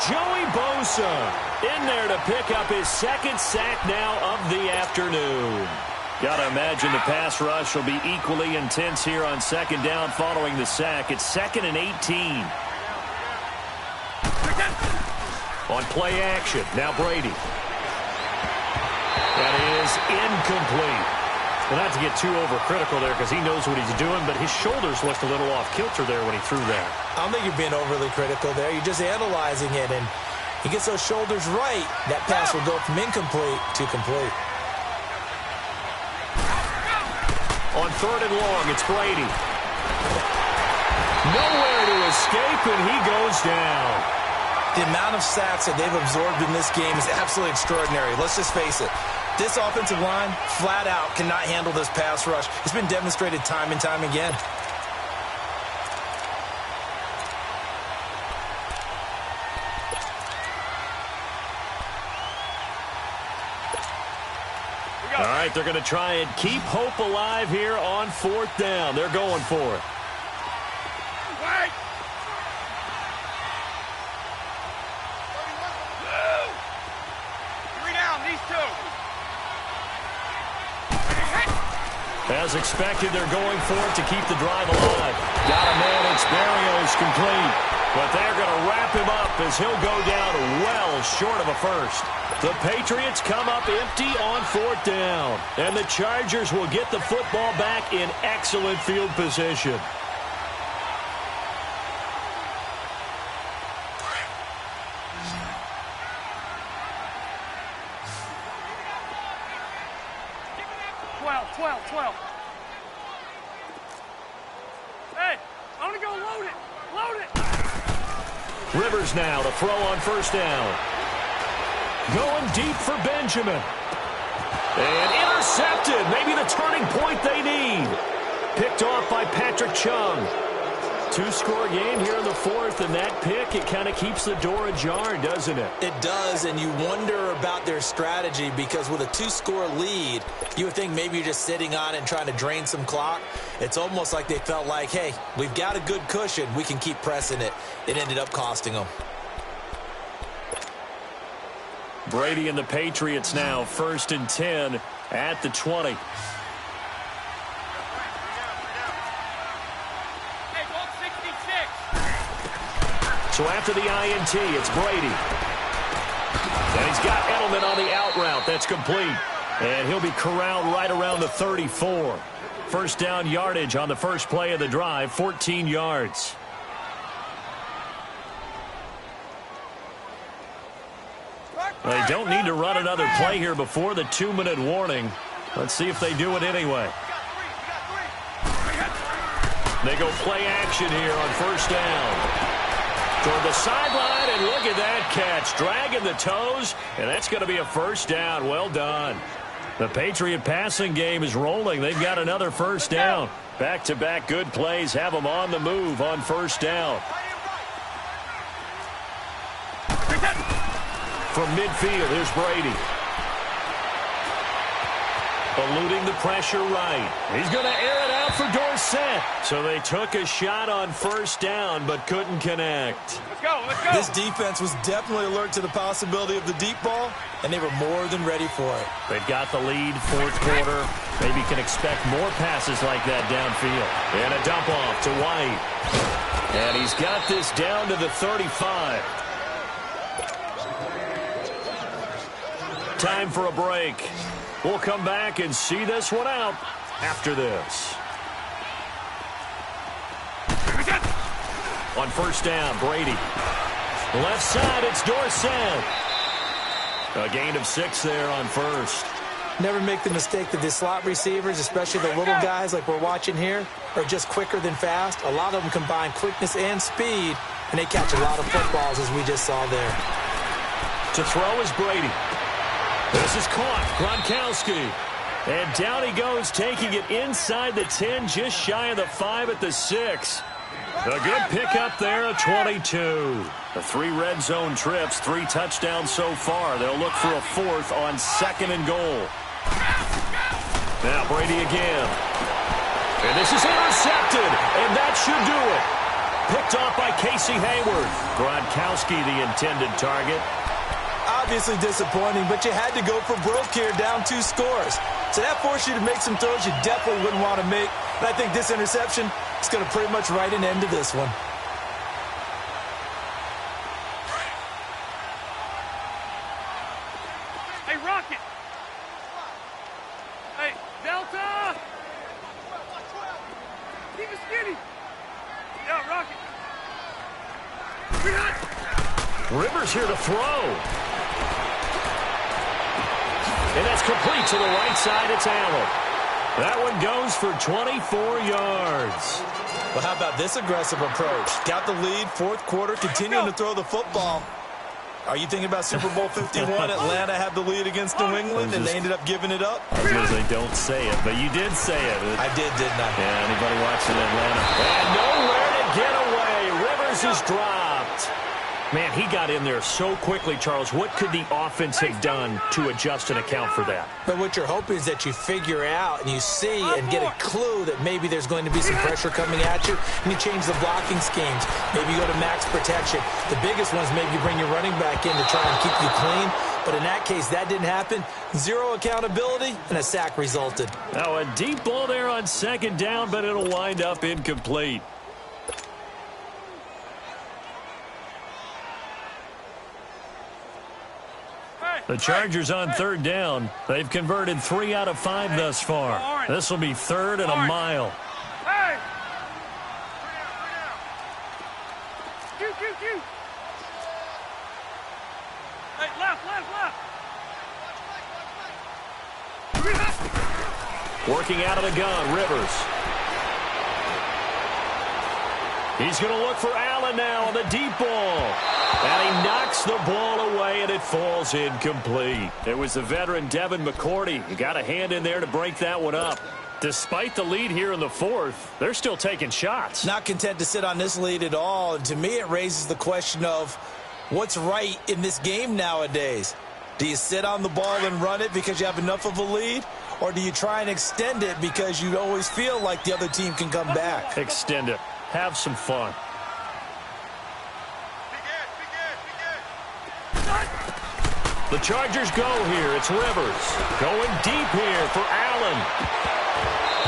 Joey Bosa in there to pick up his 2nd sack now of the afternoon. Got to imagine the pass rush will be equally intense here on 2nd down following the sack. It's 2nd and 18. On play action, now Brady. That is incomplete. Well, not to get too overcritical there because he knows what he's doing, but his shoulders looked a little off kilter there when he threw that. I don't think you're being overly critical there. You're just analyzing it, and he gets those shoulders right. That pass will go from incomplete to complete. On 3rd and long, it's Brady. Nowhere to escape, and he goes down. The amount of sacks that they've absorbed in this game is absolutely extraordinary. Let's just face it. This offensive line, flat out, cannot handle this pass rush. It's been demonstrated time and time again. All right, they're going to try and keep hope alive here on 4th down. They're going for it. Wait! 3 down, these 2. As expected, they're going for it to keep the drive alive. Got a man, it's Berrios complete. But they're going to wrap him up as he'll go down well short of a first. The Patriots come up empty on 4th down. And the Chargers will get the football back in excellent field position. Twelve. Hey, I'm gonna go load it. Load it. Rivers now to throw on first down. Going deep for Benjamin. And intercepted. Maybe the turning point they need. Picked off by Patrick Chung. 2-score game here in the 4th, and that pick, it kind of keeps the door ajar, doesn't it? It does, and you wonder about their strategy because with a 2-score lead, you would think maybe you're just sitting on it and trying to drain some clock. It's almost like they felt like, hey, we've got a good cushion. We can keep pressing it. It ended up costing them. Brady and the Patriots now 1st and 10 at the 20. So after the INT, it's Brady. And he's got Edelman on the out route. That's complete. And he'll be corralled right around the 34. First down yardage on the first play of the drive, 14 yards. They don't need to run another play here before the 2-minute warning. Let's see if they do it anyway. They go play action here on first down. Toward the sideline, and look at that catch. Dragging the toes, and that's going to be a first down. Well done. The Patriot passing game is rolling. They've got another first down. Back-to-back good plays have them on the move on first down. From midfield, here's Brady. Eluding the pressure right. He's going to air it out for Dorsett. So they took a shot on first down, but couldn't connect. Let's go, let's go. This defense was definitely alert to the possibility of the deep ball, and they were more than ready for it. They've got the lead, fourth quarter. Maybe can expect more passes like that downfield. And a dump off to White. And he's got this down to the 35. Time for a break. We'll come back and see this one out after this. On first down, Brady. Left side, it's Dorsett. A gain of 6 there on first. Never make the mistake that the slot receivers, especially the little guys like we're watching here, are just quicker than fast. A lot of them combine quickness and speed, and they catch a lot of footballs, as we just saw there. To throw is Brady. This is caught. Gronkowski. And down he goes, taking it inside the 10, just shy of the 5 at the 6. A good pickup there at 22. The 3 red zone trips, 3 touchdowns so far. They'll look for a 4th on 2nd and goal. Now Brady again. And this is intercepted, and that should do it. Picked off by Casey Hayward. Gronkowski the intended target. Obviously disappointing, but you had to go for broke here, down 2 scores. So that forced you to make some throws you definitely wouldn't want to make. And I think this interception is going to pretty much write an end to this one. Hey, Rocket. Hey, Delta. Keep it skinny. Yeah, Rocket. Rivers here to throw. And that's complete to the right side. It's Allen. That one goes for 24 yards. Well, how about this aggressive approach? Got the lead, fourth quarter, continuing to throw the football. Are you thinking about Super Bowl 51? Atlanta had the lead against New England, and they ended up giving it up? I was going to say, don't say it, but you did say it. I did, didn't I? Yeah, anybody watching Atlanta? And nowhere to get away. Rivers is dropped. Man, he got in there so quickly, Charles. What could the offense have done to adjust and account for that? But what you're hoping is that you figure out and you see and get a clue that maybe there's going to be some pressure coming at you, and you change the blocking schemes. Maybe you go to max protection. The biggest one is maybe you bring your running back in to try and keep you clean. But in that case, that didn't happen. 0 accountability, and a sack resulted. Now, a deep ball there on 2nd down, but it'll wind up incomplete. The Chargers on 3rd down. They've converted 3 out of 5 thus far. This will be 3rd and a mile. Hey! Q. Hey, left. Working out of the gun, Rivers. He's going to look for Allen now on the deep ball. And he knocks the ball away, and it falls incomplete. It was the veteran Devin McCourty. He got a hand in there to break that one up. Despite the lead here in the 4th, they're still taking shots. Not content to sit on this lead at all. And to me, it raises the question of what's right in this game nowadays. Do you sit on the ball and run it because you have enough of a lead? Or do you try and extend it because you always feel like the other team can come back? Extend it. Have some fun. The Chargers go here. It's Rivers. Going deep here for Allen.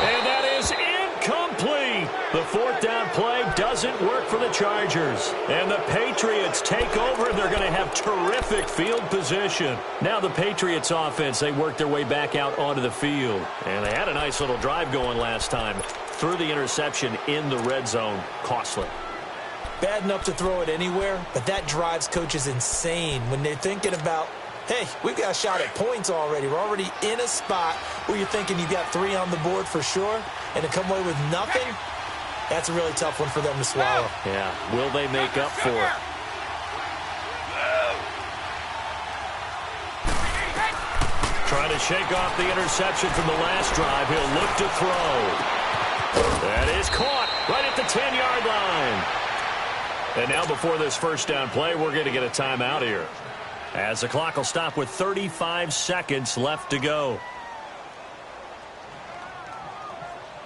And that is incomplete. The 4th down play doesn't work for the Chargers. And the Patriots take over. They're going to have terrific field position. Now the Patriots offense, they work their way back out onto the field. And they had a nice little drive going last time. Threw the interception in the red zone. Costly. Bad enough to throw it anywhere, but that drives coaches insane when they're thinking about, hey, we've got a shot at points already. We're already in a spot where you're thinking you've got 3 on the board for sure, and to come away with nothing, that's a really tough one for them to swallow. Yeah, will they make up for it? Trying to shake off the interception from the last drive. He'll look to throw. That is caught right at the 10-yard line. And now before this first down play, we're going to get a timeout here, as the clock will stop with 35 seconds left to go.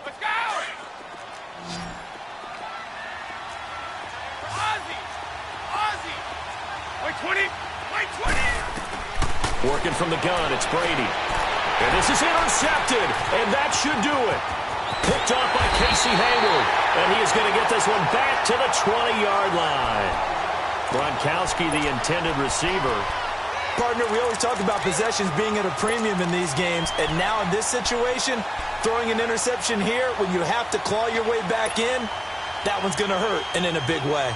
Let's go! Ozzy! Wait 20! Wait 20! Working from the gun, it's Brady. And this is intercepted, and that should do it. Picked off by Casey Hayward, and he is going to get this one back to the 20-yard line. Gronkowski, the intended receiver. Partner, we always talk about possessions being at a premium in these games, and now in this situation, throwing an interception here when you have to claw your way back in, that one's going to hurt, and in a big way.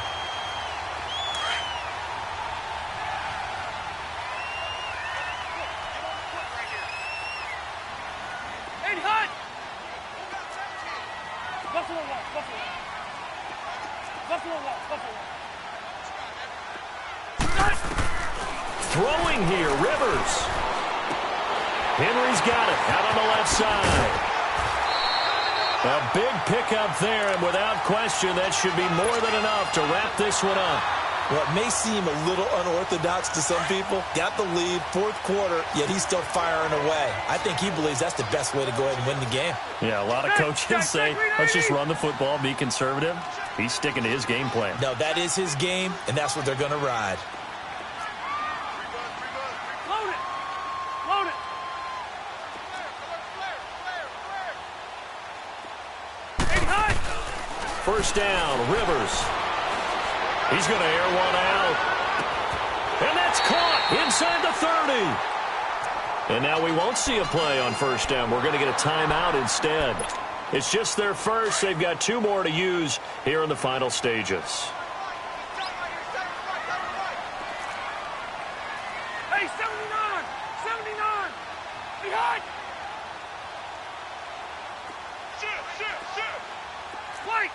Throwing here, Rivers. Henry's got it out on the left side. A big pickup there, and without question, that should be more than enough to wrap this one up. Well, it may seem a little unorthodox to some people. Got the lead, fourth quarter, yet he's still firing away. I think he believes that's the best way to go ahead and win the game. Yeah, a lot of coaches say, let's just run the football, be conservative. He's sticking to his game plan. No, that is his game, and that's what they're going to ride. Load it! Load it! First down, Rivers. He's going to air one out. And that's caught inside the 30. And now we won't see a play on first down. We're going to get a timeout instead. It's just their first. They've got 2 more to use here in the final stages. Hey, 79! 79! Behind! Shoot! Spike!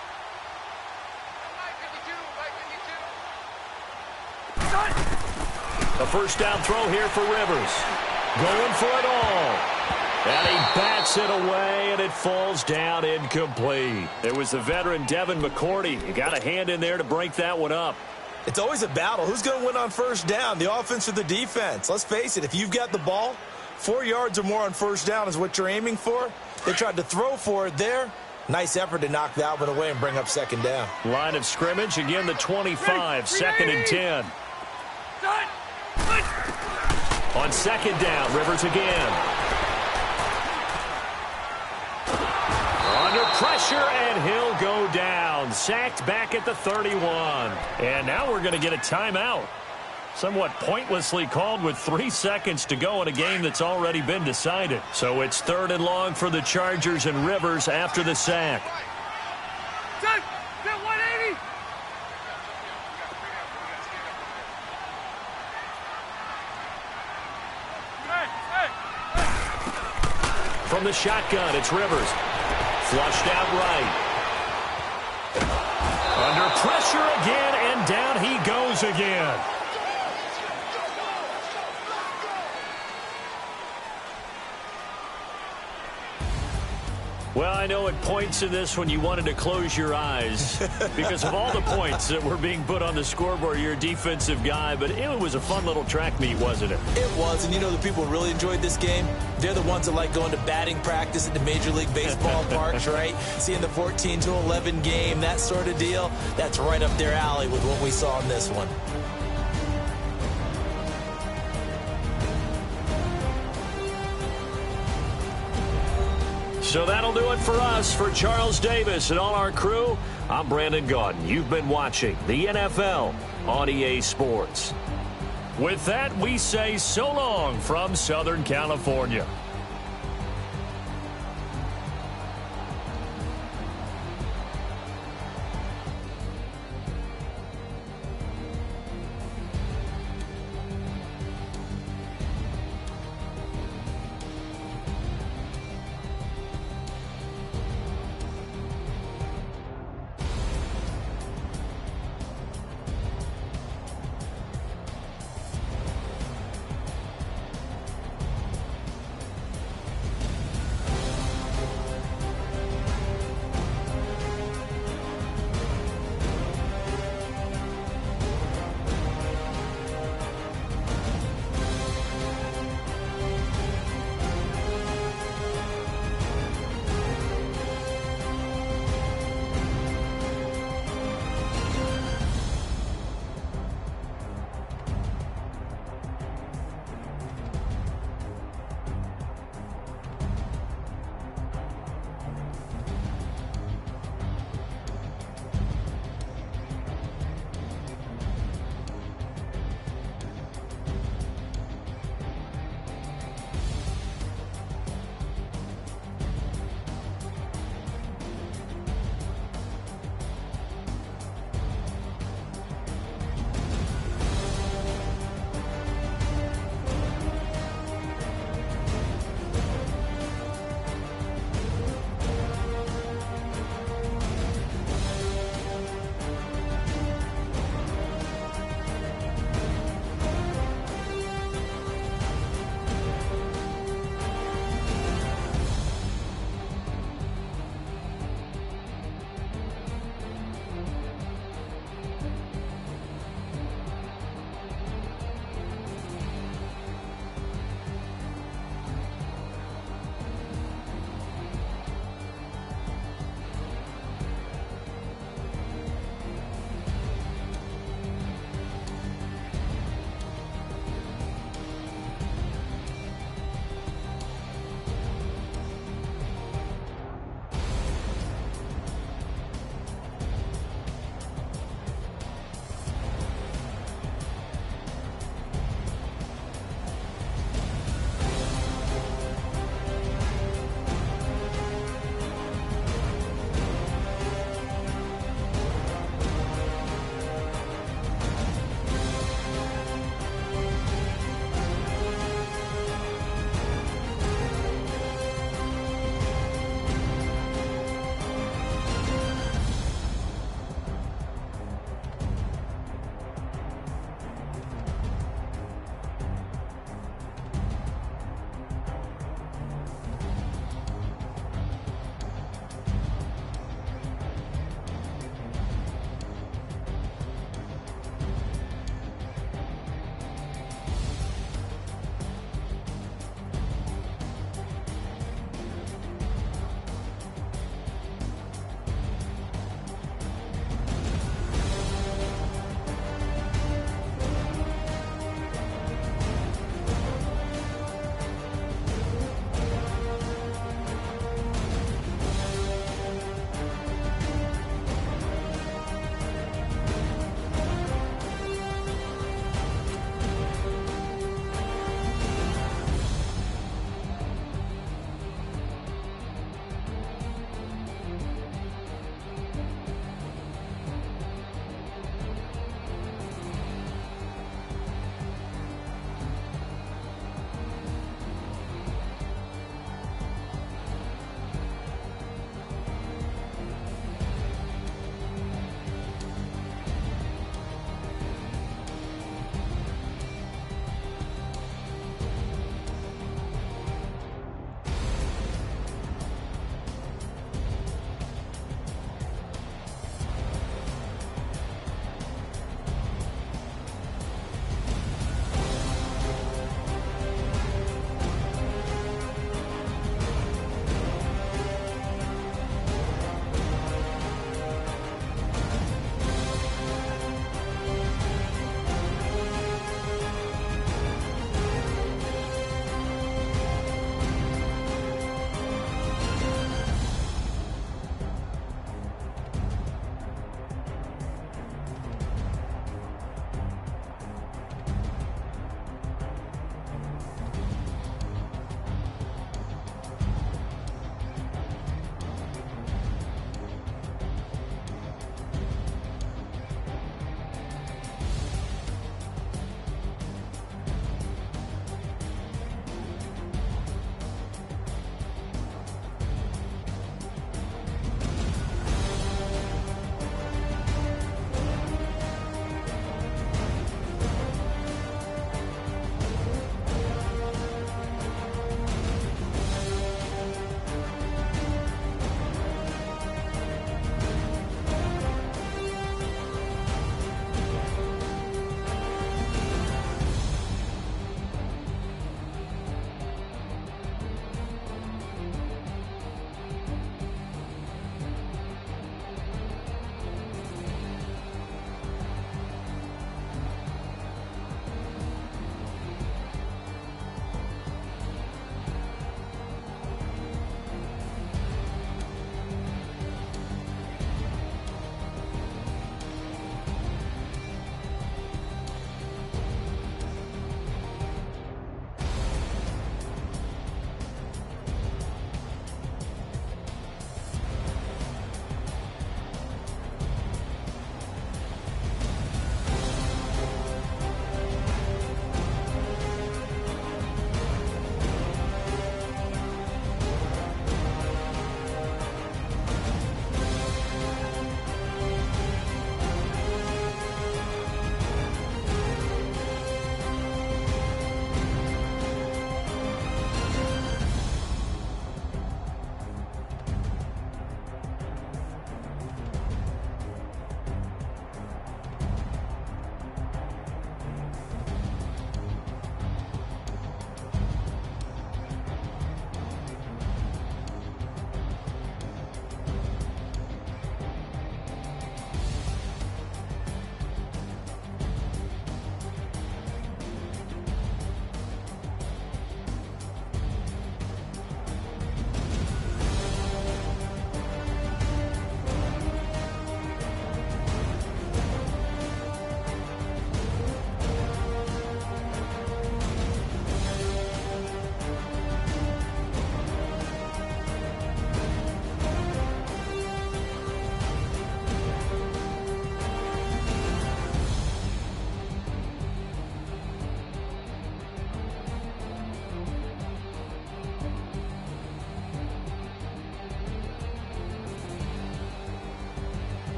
A first down throw here for Rivers. Going for it all. And he bats it away, and it falls down incomplete. It was the veteran Devin McCourty. You got a hand in there to break that one up. It's always a battle. Who's going to win on first down, the offense or the defense? Let's face it, if you've got the ball, 4 yards or more on first down is what you're aiming for. They tried to throw for it there. Nice effort to knock that one away and bring up second down. Line of scrimmage, again the 25, second and 10. On second down, Rivers again. Under pressure, and he'll go down. Sacked back at the 31. And now we're going to get a timeout. Somewhat pointlessly called with 3 seconds to go in a game that's already been decided. So it's 3rd and long for the Chargers, and Rivers after the sack. Set 180! From the shotgun, it's Rivers. Flushed out right. Under pressure again, and down he goes again. Well, I know at points in this one you wanted to close your eyes because of all the points that were being put on the scoreboard. You're a defensive guy, but it was a fun little track meet, wasn't it? It was, and you know the people who really enjoyed this game? They're the ones that like going to batting practice at the Major League Baseball parks, right? Seeing the 14-11 game, that sort of deal. That's right up their alley with what we saw in this one. So that'll do it for us. For Charles Davis and all our crew, I'm Brandon Gaudin. You've been watching the NFL on EA Sports. With that, we say so long from Southern California.